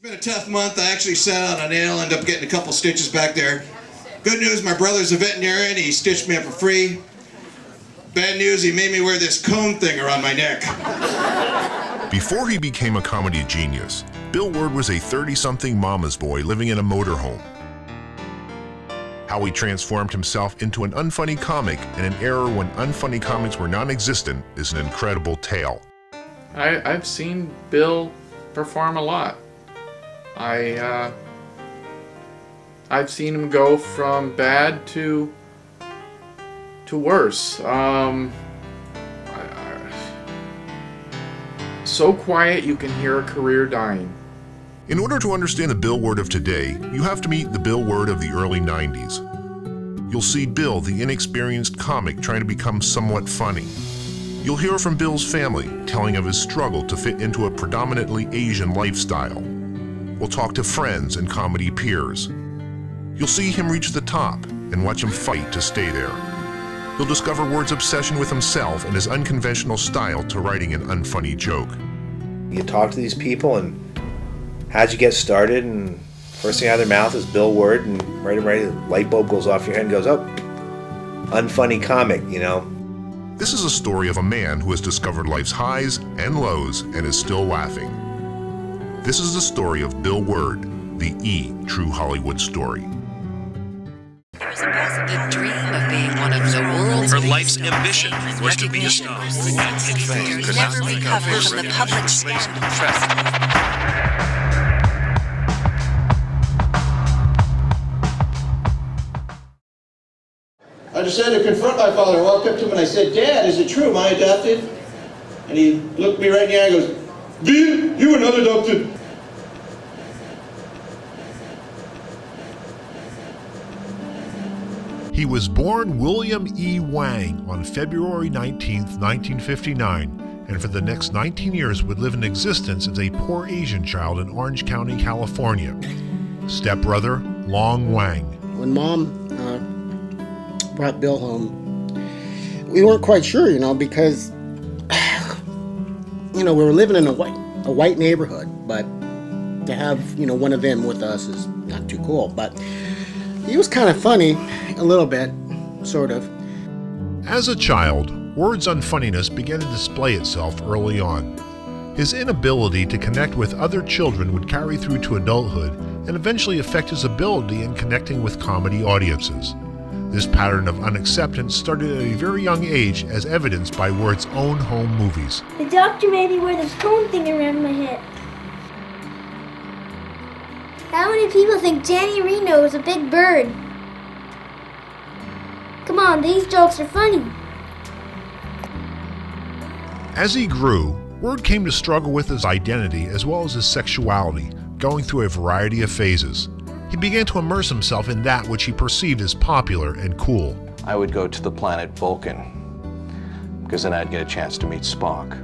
Been a tough month. I actually sat on a nail, ended up getting a couple stitches back there. Good news, my brother's a veterinarian. He stitched me up for free. Bad news, he made me wear this cone thing around my neck. Before he became a comedy genius, Bill Word was a 30-something mama's boy living in a motorhome. How he transformed himself into an unfunny comic in an era when unfunny comics were non-existent is an incredible tale. I've seen Bill perform a lot. I've seen him go from bad to worse. So quiet you can hear a career dying. In order to understand the Bill Word of today, you have to meet the Bill Word of the early 90s. You'll see Bill, the inexperienced comic, trying to become somewhat funny. You'll hear from Bill's family, telling of his struggle to fit into a predominantly Asian lifestyle. We'll talk to friends and comedy peers. You'll see him reach the top and watch him fight to stay there. You'll discover Word's obsession with himself and his unconventional style to writing an unfunny joke. You talk to these people and how'd you get started, and first thing out of their mouth is Bill Word, and right away the light bulb goes off your head and goes, oh, unfunny comic, you know. This is a story of a man who has discovered life's highs and lows and is still laughing. This is the story of Bill Word, the true Hollywood story. The dream of being one of the world's Her life's ambition was to be a star. Never recover from the public sphere. I decided to confront my father. I walked up to him and I said, "Dad, is it true? Am I adopted?" And he looked me right in the eye and goes, "Bill, you are not adopted." He was born William E. Wang on February 19, 1959, and for the next 19 years would live in existence as a poor Asian child in Orange County, California. Stepbrother, Long Wang. When Mom brought Bill home, we weren't quite sure, because, we were living in a white neighborhood, but to have, one of them with us is not too cool. But he was kind of funny, a little bit, sort of. As a child, Word's unfunniness began to display itself early on. His inability to connect with other children would carry through to adulthood and eventually affect his ability in connecting with comedy audiences. This pattern of unacceptance started at a very young age, as evidenced by Word's own home movies. The doctor made me wear this cone thing around my head. How many people think Danny Reno is a big bird? Come on, these jokes are funny. As he grew, Word came to struggle with his identity as well as his sexuality, going through a variety of phases. He began to immerse himself in that which he perceived as popular and cool. I would go to the planet Vulcan, because then I'd get a chance to meet Spock.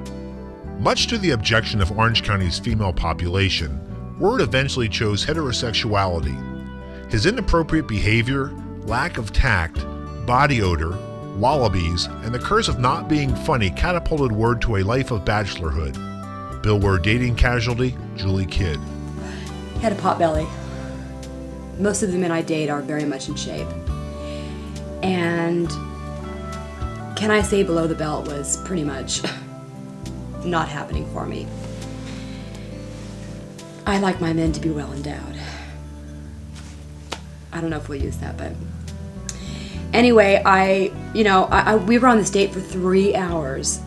Much to the objection of Orange County's female population, Word eventually chose heterosexuality. His inappropriate behavior, lack of tact, body odor, wallabies, and the curse of not being funny catapulted Word to a life of bachelorhood. Bill Word dating casualty, Julie Kidd. He had a pot belly. Most of the men I date are very much in shape. And can I say below the belt was pretty much not happening for me. I like my men to be well endowed. I don't know if we'll use that, but anyway, we were on this date for 3 hours,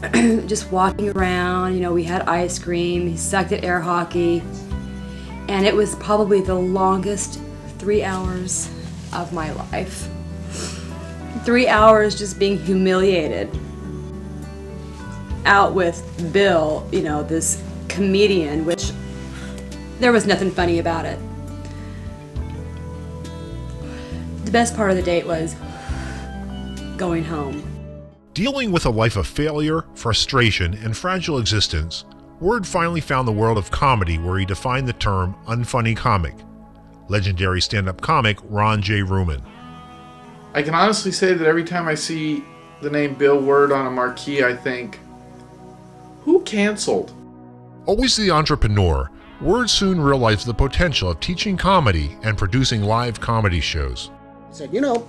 just walking around. We had ice cream. He sucked at air hockey, and it was probably the longest 3 hours of my life. 3 hours just being humiliated. Out with Bill, this comedian, which there was nothing funny about it. The best part of the date was going home. Dealing with a life of failure, frustration, and fragile existence, Word finally found the world of comedy where he defined the term unfunny comic. Legendary stand-up comic Ron J. Ruman. I can honestly say that every time I see the name Bill Word on a marquee, I think, who canceled? Always the entrepreneur, Word soon realized the potential of teaching comedy and producing live comedy shows. He said, you know,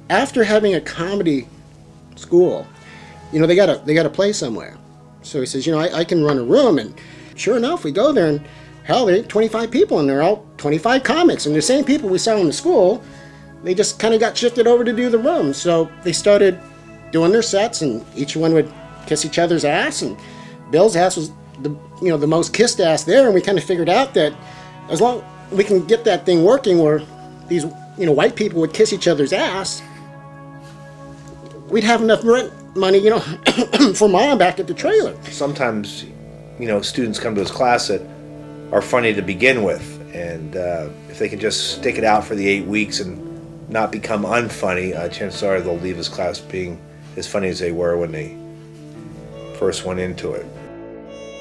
after having a comedy school, you know, they gotta play somewhere. So he says, you know, I can run a room, and sure enough, we go there, and hell, there ain't 25 people, and they're all 25 comics, and the same people we saw in the school, they just kind of got shifted over to do the room. So they started doing their sets, and each one would kiss each other's ass, and Bill's ass was the most kissed ass there, and we kind of figured out that as long as we can get that thing working where these white people would kiss each other's ass, we'd have enough rent money, for Mom back at the trailer. Sometimes, students come to his class that are funny to begin with, and if they can just stick it out for the 8 weeks and not become unfunny, chances are they'll leave his class being as funny as they were when they first went into it.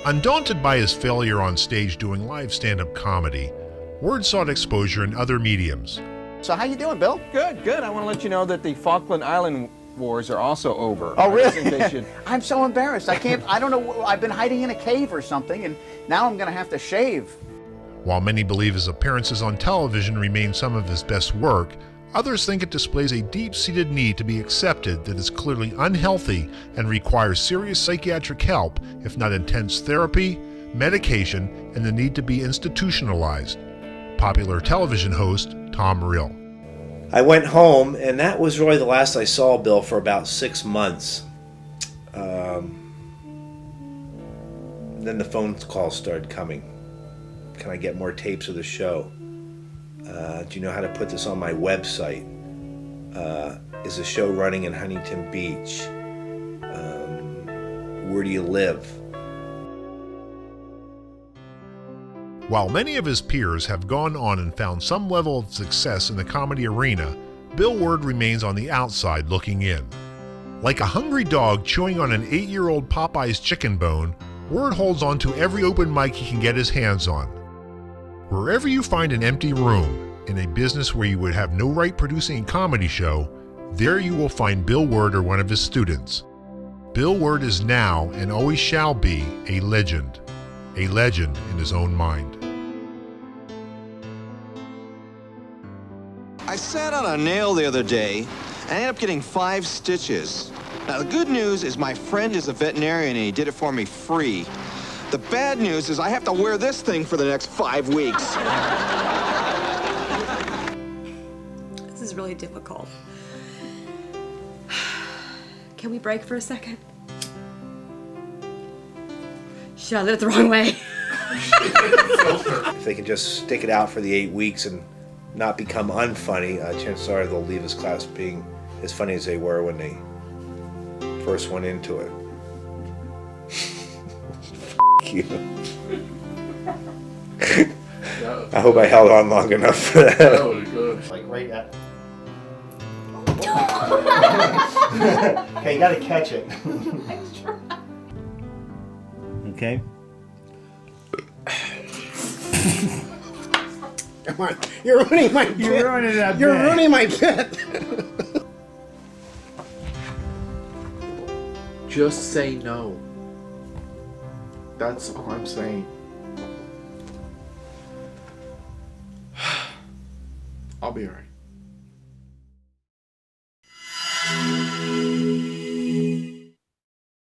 Undaunted by his failure on stage doing live stand-up comedy, Word sought exposure in other mediums. So how you doing, Bill? Good, good. I want to let you know that the Falkland Island Wars are also over. Oh, really? I'm so embarrassed. I don't know. I've been hiding in a cave or something, and now I'm going to have to shave. While many believe his appearances on television remain some of his best work, others think it displays a deep-seated need to be accepted that is clearly unhealthy and requires serious psychiatric help, if not intense therapy, medication, and the need to be institutionalized. Popular television host Tom Rill. I went home, and that was really the last I saw Bill for about 6 months. Then the phone calls started coming. Can I get more tapes of the show? Do you know how to put this on my website? Is the show running in Huntington Beach? Where do you live? While many of his peers have gone on and found some level of success in the comedy arena, Bill Word remains on the outside looking in. Like a hungry dog chewing on an 8-year-old Popeye's chicken bone, Word holds on to every open mic he can get his hands on. Wherever you find an empty room, in a business where you would have no right producing a comedy show, there you will find Bill Word or one of his students. Bill Word is now and always shall be a legend in his own mind. I sat on a nail the other day and I ended up getting 5 stitches. Now the good news is my friend is a veterinarian and he did it for me free. The bad news is I have to wear this thing for the next 5 weeks. This is really difficult. Can we break for a second? Shit, I lived the wrong way. If they can just stick it out for the 8 weeks and not become unfunny, chances are they'll leave his class being as funny as they were when they first went into it. F*** you. I hope I held on long enough for that. That was good. Like right at... Okay, you gotta catch it. Okay. Come on, you're ruining my bit. You're ruining that You're bit. ruining my bit. Just say no. That's all I'm saying. I'll be alright.